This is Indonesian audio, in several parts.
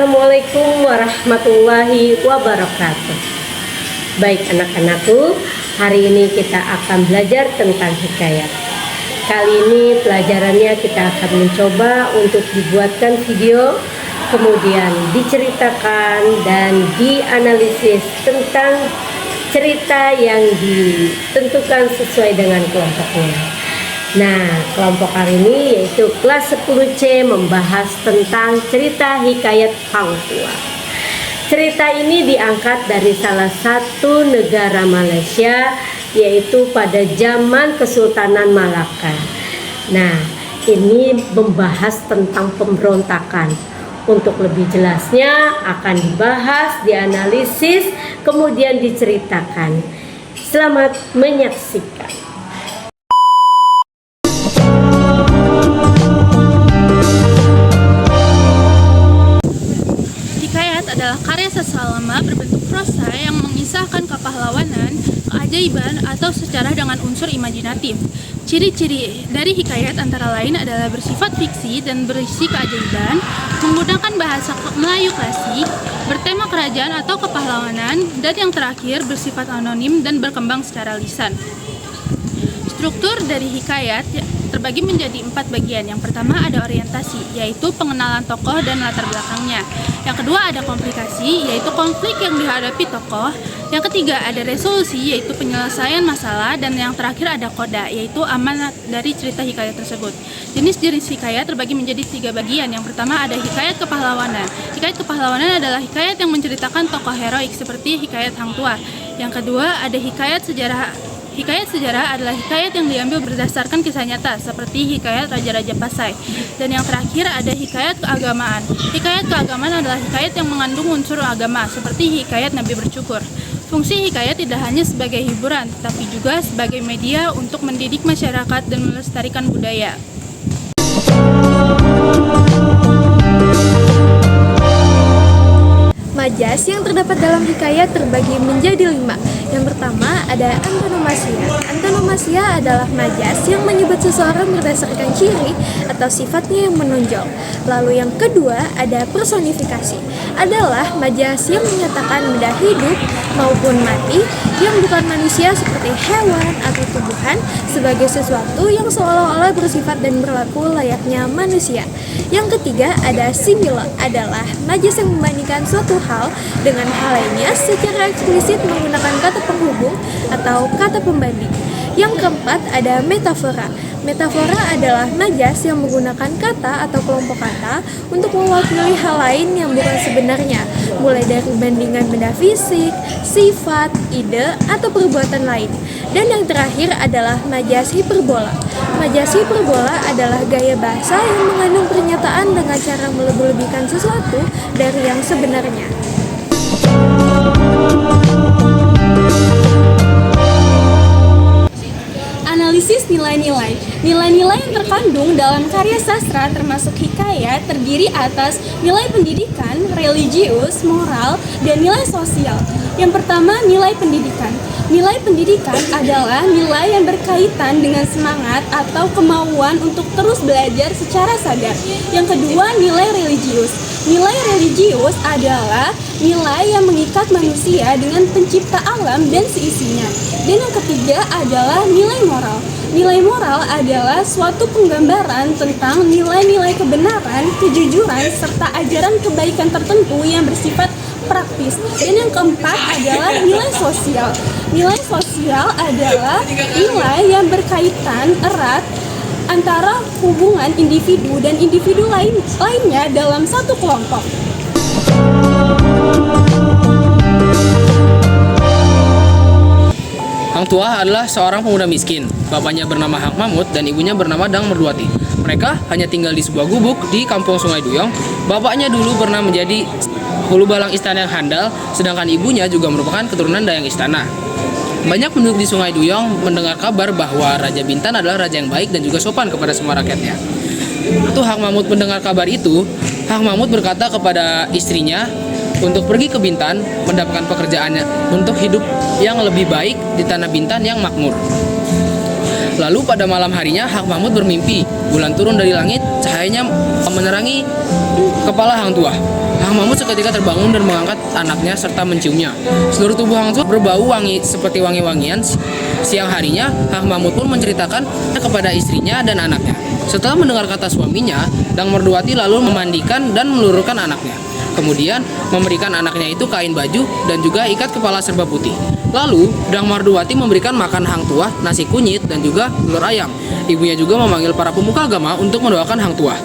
Assalamualaikum warahmatullahi wabarakatuh. Baik anak-anakku, hari ini kita akan belajar tentang hikayat. Kali ini pelajarannya kita akan mencoba untuk dibuatkan video, kemudian diceritakan dan dianalisis tentang cerita yang ditentukan sesuai dengan kelompoknya. Nah, kelompok hari ini yaitu kelas 10C membahas tentang cerita hikayat Hang Tuah. Cerita ini diangkat dari salah satu negara Malaysia, yaitu pada zaman Kesultanan Malaka. Nah, ini membahas tentang pemberontakan. Untuk lebih jelasnya akan dibahas, dianalisis, kemudian diceritakan. Selamat menyaksikan. Adalah karya sastra lama berbentuk prosa yang mengisahkan kepahlawanan, keajaiban, atau sejarah dengan unsur imajinatif. Ciri-ciri dari hikayat antara lain adalah bersifat fiksi dan berisi keajaiban, menggunakan bahasa Melayu klasik, bertema kerajaan atau kepahlawanan, dan yang terakhir bersifat anonim dan berkembang secara lisan. Struktur dari hikayat terbagi menjadi 4 bagian. Yang pertama ada orientasi, yaitu pengenalan tokoh dan latar belakangnya. Yang kedua ada komplikasi, yaitu konflik yang dihadapi tokoh. Yang ketiga ada resolusi, yaitu penyelesaian masalah. Dan yang terakhir ada koda, yaitu amanat dari cerita hikayat tersebut. Jenis-jenis hikayat terbagi menjadi 3 bagian. Yang pertama ada hikayat kepahlawanan. Hikayat kepahlawanan adalah hikayat yang menceritakan tokoh heroik seperti hikayat Hang Tuah. Yang kedua ada hikayat sejarah. Hikayat sejarah adalah hikayat yang diambil berdasarkan kisah nyata, seperti hikayat Raja-Raja Pasai. Dan yang terakhir ada hikayat keagamaan. Hikayat keagamaan adalah hikayat yang mengandung unsur agama, seperti hikayat Nabi Bercukur. Fungsi hikayat tidak hanya sebagai hiburan, tetapi juga sebagai media untuk mendidik masyarakat dan melestarikan budaya. Majas yang terdapat dalam hikayat terbagi menjadi 5. Yang pertama ada antonomasia. Antonomasia adalah majas yang menyebut seseorang berdasarkan ciri atau sifatnya yang menonjol. Lalu yang kedua ada personifikasi. Adalah majas yang menyatakan benda hidup maupun mati yang bukan manusia seperti hewan atau tumbuhan sebagai sesuatu yang seolah-olah bersifat dan berlaku layaknya manusia. Yang ketiga ada simile. Adalah majas yang membandingkan suatu hal dengan hal lainnya secara eksplisit menggunakan kata penghubung atau kata pembanding. Yang keempat ada metafora. Metafora adalah majas yang menggunakan kata atau kelompok kata untuk mewakili hal lain yang bukan sebenarnya, mulai dari bandingan benda fisik, sifat, ide, atau perbuatan lain. Dan yang terakhir adalah majas hiperbola. Majas hiperbola adalah gaya bahasa yang mengandung pernyataan dengan cara melebih-lebihkan sesuatu dari yang sebenarnya. Analisis nilai-nilai. Nilai-nilai yang terkandung dalam karya sastra termasuk hikayat terdiri atas nilai pendidikan, religius, moral, dan nilai sosial. Yang pertama, nilai pendidikan. Nilai pendidikan adalah nilai yang berkaitan dengan semangat atau kemauan untuk terus belajar secara sadar. Yang kedua, nilai religius. Nilai religius adalah nilai yang mengikat manusia dengan pencipta alam dan seisinya. Dan yang ketiga adalah nilai moral. Nilai moral adalah suatu penggambaran tentang nilai-nilai kebenaran, kejujuran, serta ajaran kebaikan tertentu yang bersifat praktis. Dan yang keempat adalah nilai sosial. Nilai sosial adalah nilai yang berkaitan erat antara hubungan individu dan individu lainnya dalam satu kelompok. Hang Tuah adalah seorang pemuda miskin. Bapaknya bernama Hang Mamut dan ibunya bernama Dang Merduati. Mereka hanya tinggal di sebuah gubuk di kampung Sungai Duyong. Bapaknya dulu pernah menjadi hulu balang istana yang handal, sedangkan ibunya juga merupakan keturunan dayang istana. Banyak penduduk di Sungai Duyong mendengar kabar bahwa Raja Bintan adalah raja yang baik dan juga sopan kepada semua rakyatnya. Waktu Hang Mamut mendengar kabar itu, Hang Mamut berkata kepada istrinya untuk pergi ke Bintan mendapatkan pekerjaannya untuk hidup yang lebih baik di tanah Bintan yang makmur. Lalu pada malam harinya Hang Mahmud bermimpi bulan turun dari langit, cahayanya menerangi kepala Hang Tuah. Hang Mahmud seketika terbangun dan mengangkat anaknya serta menciumnya. Seluruh tubuh Hang Tuah berbau wangi seperti wangi-wangian. Siang harinya Hang Mahmud pun menceritakan kepada istrinya dan anaknya. Setelah mendengar kata suaminya, Dang Merduati lalu memandikan dan meluluhkan anaknya. Kemudian memberikan anaknya itu kain baju dan juga ikat kepala serba putih. Lalu Dang Merduati memberikan makan Hang Tuah nasi kunyit dan juga telur ayam. Ibunya juga memanggil para pemuka agama untuk mendoakan Hang Tuah.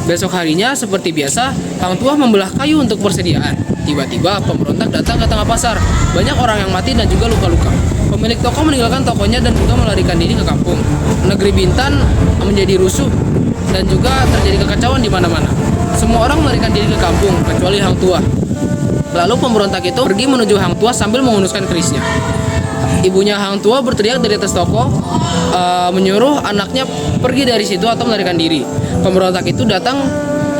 Besok harinya seperti biasa, Hang Tuah membelah kayu untuk persediaan. Tiba-tiba pemberontak datang ke tengah pasar. Banyak orang yang mati dan juga luka-luka. Pemilik toko meninggalkan tokonya dan juga melarikan diri ke kampung. Negeri Bintan menjadi rusuh dan juga terjadi kekacauan di mana-mana. Semua orang melarikan diri ke kampung kecuali Hang Tuah. Lalu pemberontak itu pergi menuju Hang Tuah sambil menghunuskan kerisnya. Ibunya Hang Tuah berteriak dari atas toko, menyuruh anaknya pergi dari situ atau melarikan diri. Pemberontak itu datang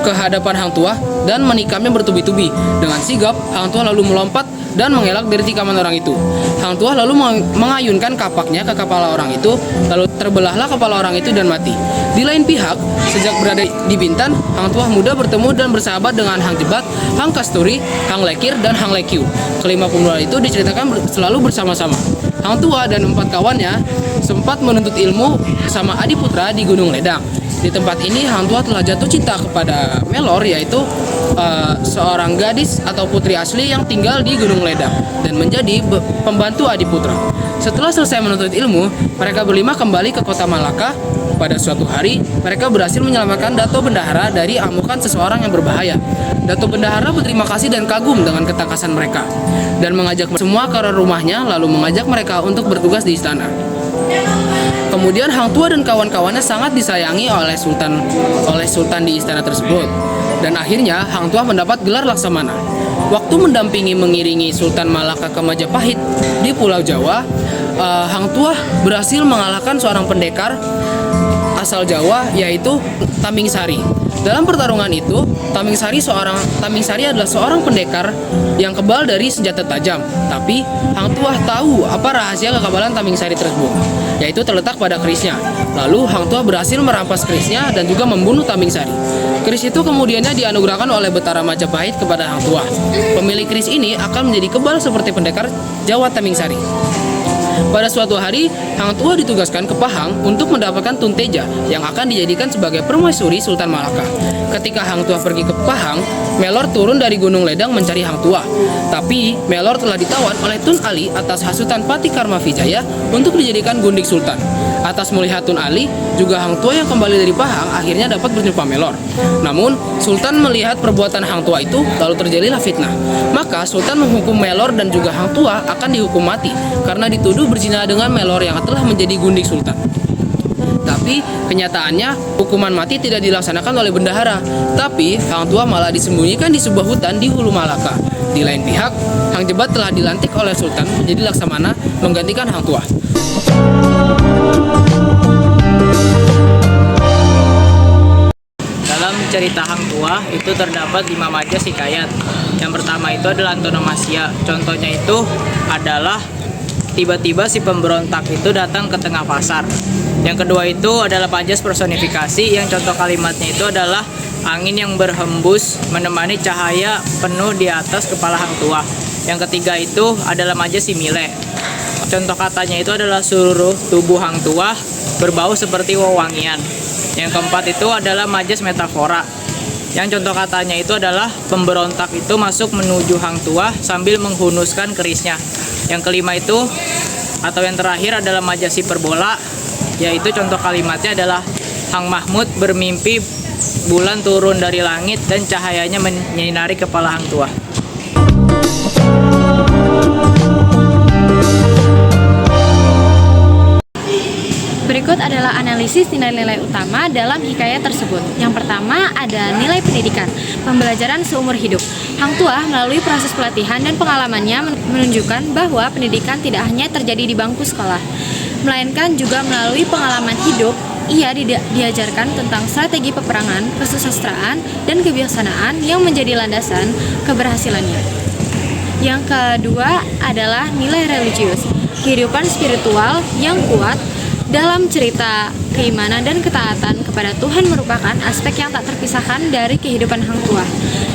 ke hadapan Hang Tuah dan menikamnya bertubi-tubi. Dengan sigap, Hang Tuah lalu melompat dan mengelak dari tikaman orang itu. Hang Tuah lalu mengayunkan kapaknya ke kepala orang itu, lalu terbelahlah kepala orang itu dan mati. Di lain pihak, sejak berada di Bintan, Hang Tuah muda bertemu dan bersahabat dengan Hang Jebat, Hang Kasturi, Hang Lekir, dan Hang Lekyu. Kelima pemuda itu diceritakan selalu bersama-sama. Hang Tuah dan 4 kawannya sempat menuntut ilmu bersama Adiputra di Gunung Ledang. Di tempat ini Hang Tuah telah jatuh cinta kepada Melor, yaitu seorang gadis atau putri asli yang tinggal di Gunung Ledang dan menjadi pembantu Adiputra. Setelah selesai menuntut ilmu, mereka berlima kembali ke kota Malaka. Pada suatu hari, mereka berhasil menyelamatkan Dato Bendahara dari amukan seseorang yang berbahaya. Dato Bendahara berterima kasih dan kagum dengan ketangkasan mereka dan mengajak semua ke rumahnya, lalu mengajak mereka untuk bertugas di istana. Kemudian Hang Tuah dan kawan-kawannya sangat disayangi oleh sultan di istana tersebut. Dan akhirnya Hang Tuah mendapat gelar Laksamana. Waktu mengiringi Sultan Malaka ke Majapahit di Pulau Jawa, Hang Tuah berhasil mengalahkan seorang pendekar asal Jawa, yaitu Tamingsari. Dalam pertarungan itu, Tamingsari adalah seorang pendekar yang kebal dari senjata tajam. Tapi Hang Tuah tahu apa rahasia kekebalan Tamingsari tersebut, yaitu terletak pada kerisnya. Lalu Hang Tuah berhasil merampas kerisnya dan juga membunuh Tamingsari. Keris itu kemudiannya dianugerahkan oleh Betara Majapahit kepada Hang Tuah. Pemilik keris ini akan menjadi kebal seperti pendekar Jawa Tamingsari. Pada suatu hari, Hang Tuah ditugaskan ke Pahang untuk mendapatkan Tunteja yang akan dijadikan sebagai permaisuri Sultan Malaka. Ketika Hang Tuah pergi ke Pahang, Melor turun dari Gunung Ledang mencari Hang Tuah. Tapi Melor telah ditawan oleh Tun Ali atas hasutan Pati Karma Vijaya untuk dijadikan gundik Sultan. Atas melihat Tun Ali, juga Hang Tuah yang kembali dari Pahang akhirnya dapat berjumpa Melor. Namun, Sultan melihat perbuatan Hang Tuah itu, lalu terjadilah fitnah. Maka Sultan menghukum Melor dan juga Hang Tuah akan dihukum mati karena dituduh berzina dengan Melor yang telah menjadi gundik Sultan. Tapi kenyataannya hukuman mati tidak dilaksanakan oleh bendahara, tapi Hang Tuah malah disembunyikan di sebuah hutan di Hulu Malaka. Di lain pihak, Hang Jebat telah dilantik oleh Sultan menjadi Laksamana menggantikan Hang Tuah. Dalam cerita Hang Tuah itu terdapat 5 majas hikayat. Yang pertama itu adalah antonomasia. Contohnya itu adalah tiba-tiba si pemberontak itu datang ke tengah pasar. Yang kedua itu adalah majas personifikasi, yang contoh kalimatnya itu adalah angin yang berhembus menemani cahaya penuh di atas kepala Hang Tuah. Yang ketiga itu adalah majas simile. Contoh katanya itu adalah seluruh tubuh Hang Tuah berbau seperti wewangian. Yang keempat itu adalah majas metafora. Yang contoh katanya itu adalah pemberontak itu masuk menuju Hang Tuah sambil menghunuskan kerisnya. Yang kelima itu atau yang terakhir adalah majas hiperbola, yaitu contoh kalimatnya adalah Hang Mahmud bermimpi bulan turun dari langit dan cahayanya menyinari kepala Hang Tuah. Berikut adalah analisis nilai-nilai utama dalam hikayat tersebut. Yang pertama ada nilai pendidikan, pembelajaran seumur hidup. Hang Tuah melalui proses pelatihan dan pengalamannya menunjukkan bahwa pendidikan tidak hanya terjadi di bangku sekolah, melainkan juga melalui pengalaman hidup. Ia diajarkan tentang strategi peperangan, kesusastraan, dan kebijaksanaan yang menjadi landasan keberhasilannya. Yang kedua adalah nilai religius, kehidupan spiritual yang kuat Dalam cerita, keimanan dan ketaatan kepada Tuhan merupakan aspek yang tak terpisahkan dari kehidupan Hang Tuah.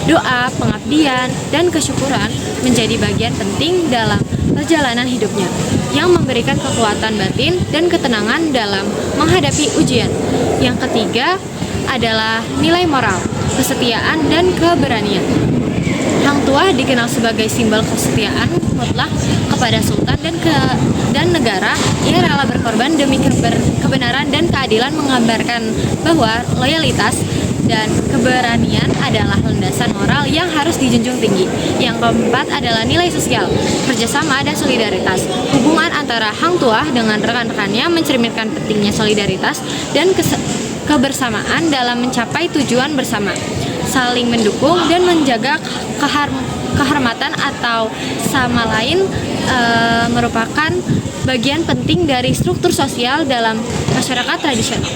Doa, pengabdian, dan kesyukuran menjadi bagian penting dalam perjalanan hidupnya, yang memberikan kekuatan batin dan ketenangan dalam menghadapi ujian. Yang ketiga adalah nilai moral, kesetiaan, dan keberanian. Hang Tuah dikenal sebagai simbol kesetiaan mutlak kepada sultan dan negara. Ia rela berkorban demi kebenaran dan keadilan, menggambarkan bahwa loyalitas dan keberanian adalah landasan moral yang harus dijunjung tinggi. Yang keempat adalah nilai sosial, kerjasama dan solidaritas. Hubungan antara Hang Tuah dengan rekan-rekannya mencerminkan pentingnya solidaritas dan kebersamaan dalam mencapai tujuan bersama, saling mendukung dan menjaga kehormatan atau sama lain merupakan bagian penting dari struktur sosial dalam masyarakat tradisional.